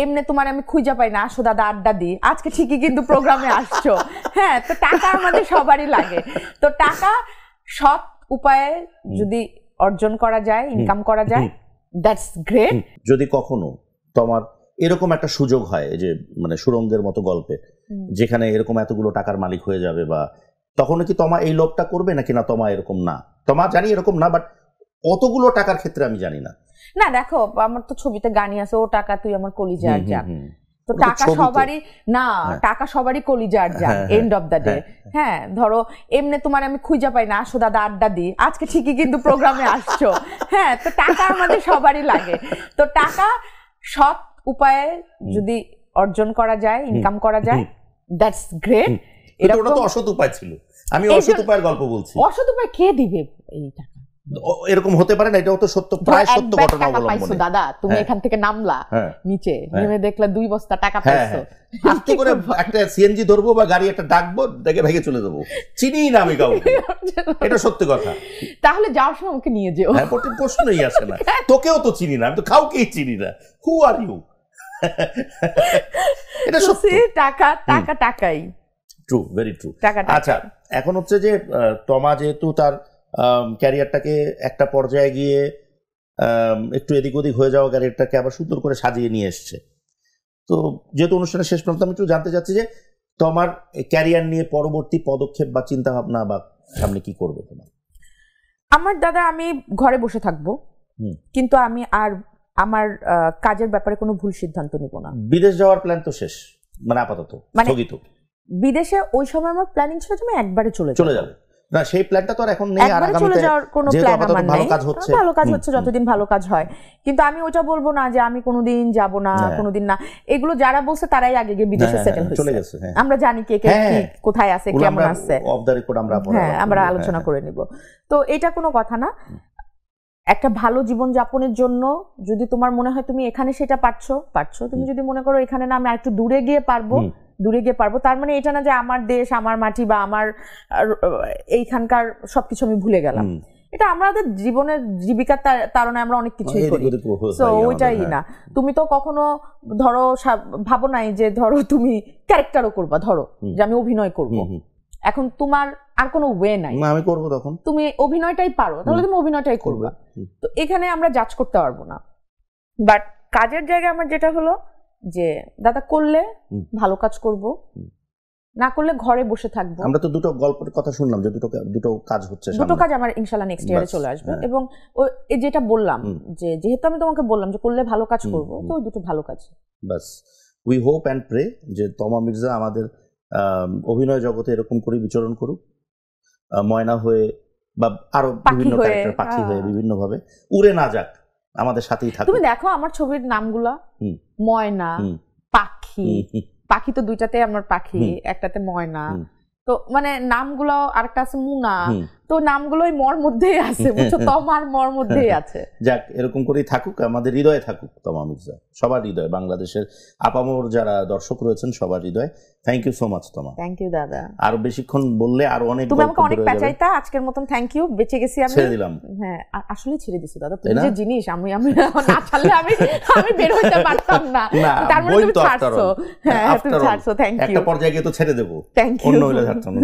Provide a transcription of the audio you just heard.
এমনি তোমার আমি খুঁজে পাই না, আসো দাদা আড্ডা দিই, আজকে ঠিকই কিন্তু প্রোগ্রামে আসছো। হ্যাঁ, তো টাকা আমাদের সবারই লাগে, তো টাকা সৎ উপায়ে যদি অর্জন করা যায়, ইনকাম করা যায়, দ্যাটস গ্রেট। যদি কখনো তোমার এরকম একটা সুযোগ হয় যে মানে সুরঙ্গের মতো গল্পে, যেখানে এরকম এতগুলো টাকার মালিক হয়ে যাবে, বা তখন কি তোমার এই লোভটা করবে নাকি না? তোমার এরকম না, তোমার জানি এরকম না, বাট অতগুলো টাকার ক্ষেত্রে আমি জানি না। না দেখো, আমার তো ছবিতে গানই আছে, ও টাকা তুই আমার কলিজার জান, তো টাকা সবারই না, টাকা সবারই কলিজার জান এন্ড অফ দ্য ডে। হ্যাঁ, ধরো এমনি তোমার আমি খুঁজে পাই না, আসো দাদা আড্ডা দিই, আজকে ঠিকই কিন্তু প্রোগ্রামে আসছো। হ্যাঁ, তো টাকা আমাদের সবারই লাগে, তো টাকা সৎ উপায়ে যদি অর্জন করা যায়, ইনকাম করা যায়, দ্যাটস গ্রেট। এটা তো অসৎ উপায় ছিল, আমি অসৎ উপায়ের গল্প বলছি। অসৎ উপায় কে দিবে এই টাকা? এরকম হতে পারে না, এটাও তো সত্য, প্রায় সত্য ঘটনা অবলম্বনে। দাদা তুমি এখান থেকে নামলা, নিচে নেমে দেখলা 2 বস্তা টাকা পাইছো, আস্তে করে একটা সিএনজি ধরবো বা গাড়ি একটা ডাকবো, ডেকে ভেঙে চলে যাবো, চিনি না আমি কাউকে, এটা সত্যি কথা। তাহলে যাওয়ার সময় আমাকে নিয়ে যেও। হ্যাঁ, প্রশ্নই আসে না, তোকেও তো চিনি না, আমি তো কাউকেই চিনি না, হু আর ইউ। এটা সত্যি, টাকা টাকা টাকাই, ট্রু, ভেরি ট্রু। আচ্ছা, এখন হচ্ছে যে তমা যেহেতু তার ক্যারিয়ারটাকে একটা পর্যায়ে গিয়ে একটু এদিক ওদিক হয়ে যাওয়া ক্যারিয়ারটাকে আবার সুন্দর করে সাজিয়ে নিয়ে এসছে, তো যেহেতু অনুষ্ঠানের শেষ পর্যন্ত আমি একটু জানতে চাচ্ছি যে তোমার ক্যারিয়ার নিয়ে পরবর্তী পদক্ষেপ বা চিন্তা ভাবনা বা সামনে কি করবে তোমার? আমার দাদা, আমি ঘরে বসে থাকবো, কিন্তু আমি আর আমার কাজের ব্যাপারে কোনো ভুল সিদ্ধান্ত নিব না। বিদেশ যাওয়ার প্ল্যান তো শেষ, মানে আপাতত স্থগিত। বিদেশে ওই সময় আমার প্ল্যানিং ছিল যে আমি একবারে চলে যাবে না, সেই প্ল্যানটা তো আর এখন নেই, আর আগামীতে কোনো প্ল্যান আমার নেই। ভালো কাজ হচ্ছে, যতদিন ভালো কাজ হয়, কিন্তু আমি ওটা বলবো না যে আমি কোনোদিন যাব না, কোনোদিন না। এগুলো যারা বলছে তারাই আগে গিয়ে বিদেশে সেটেল হয়েছে, আমরা জানি কে কে কোথায় আছে, কেমন আছে, অফ দ্য রেকর্ড আমরা আলোচনা করে নিব। তো এটা কোনো কথা না। একটা ভালো জীবন যাপনের জন্য যদি তোমার মনে হয় তুমি এখানে সেটা পারছো, তুমি যদি মনে করো এখানে না আমি একটু দূরে গিয়ে পারবো, তার মানে এটা না যে আমার দেশ, আমার মাটি বা আমার এইখানকার সবকিছু আমি ভুলে গেলাম। এটা আমাদের জীবনের জীবিকার তাড়নায় আমরা অনেক কিছুই করি, তো ওইটাই না। তুমি তো কখনো ধরো ভাবো নাই যে ধরো তুমি ক্যারেক্টারও করবা, ধরো যে আমি অভিনয় করব, এখন তোমার আর কোনো ওয়ে নাই, আমি করব, তখন তুমি অভিনয়টাই পারো, তাহলে তুমি অভিনয়টাই করবে। তো এখানে আমরা জাজ করতে পারবো না। বাট কাজের জায়গায় আমার যেটা হলো যে দাদা করলে ভালো কাজ করব, না করলে ঘরে বসে থাকবো। আমরা তো দুটো গল্পের কথা শুনলাম যে দুটো কাজ হচ্ছে, দুটো কাজ আমার ইনশাআল্লাহ নেক্সট ইয়ারে চলে আসবে। এবং যেটা বললাম যে যেহেতু আমি তোমাকে বললাম যে করলে ভালো কাজ করব, তো ওই দুটো ভালো কাজ। বাস, উই হোপ অ্যান্ড প্রে যে তমা মির্জা আমাদের অভিনয় জগতে এরকম করে বিচরণ করুক, ময়না হয়ে বা আরো বিভিন্ন ক্যারেক্টার, পাখি হয়ে বিভিন্ন ভাবে উড়ে না যাক, আমাদের সাথেই থাকুক। তুমি দেখো আমার ছবির নামগুলা, ময়না, পাখি, পাখি তো দুইটাতে আমার পাখি, একটাতে ময়না, তো মানে নামগুলো, আরেকটা আছে মুনা, তো নামগুলোই মর মধ্যেই আছে, বুঝছো, তমার মর মধ্যেই আছে। যাক, এরকম করেই থাকুক, আমাদের হৃদয়ে থাকুক তমা মির্জা, সবার হৃদয়ে, বাংলাদেশের আপামর যারা দর্শক রয়েছেন সবার হৃদয়ে। থ্যাংক ইউ সো মাচ তমা। থ্যাংক ইউ দাদা। আর বেশিক্ষণ বললে আরো অনেক, তুমি আমাকে অনেক পেঁচাইতা, আজকের মতন থ্যাংক ইউ, বেঁচে গেছি আমি, ছেড়ে দিলাম। হ্যাঁ, আসলে ছেড়ে দিছো দাদা, তুমি যে জিনিস, আমি না ছাড়লে আমি বের হইতে পারতাম না, তার মানে তুমি ছাড়ছো। হ্যাঁ, তুমি ছাড়ছো, থ্যাংক ইউ। একটা পর্যায়ে গিয়ে তো ছেড়ে দেবো, থ্যাংক ইউ, অন্য হইলে ছাড়তাম না।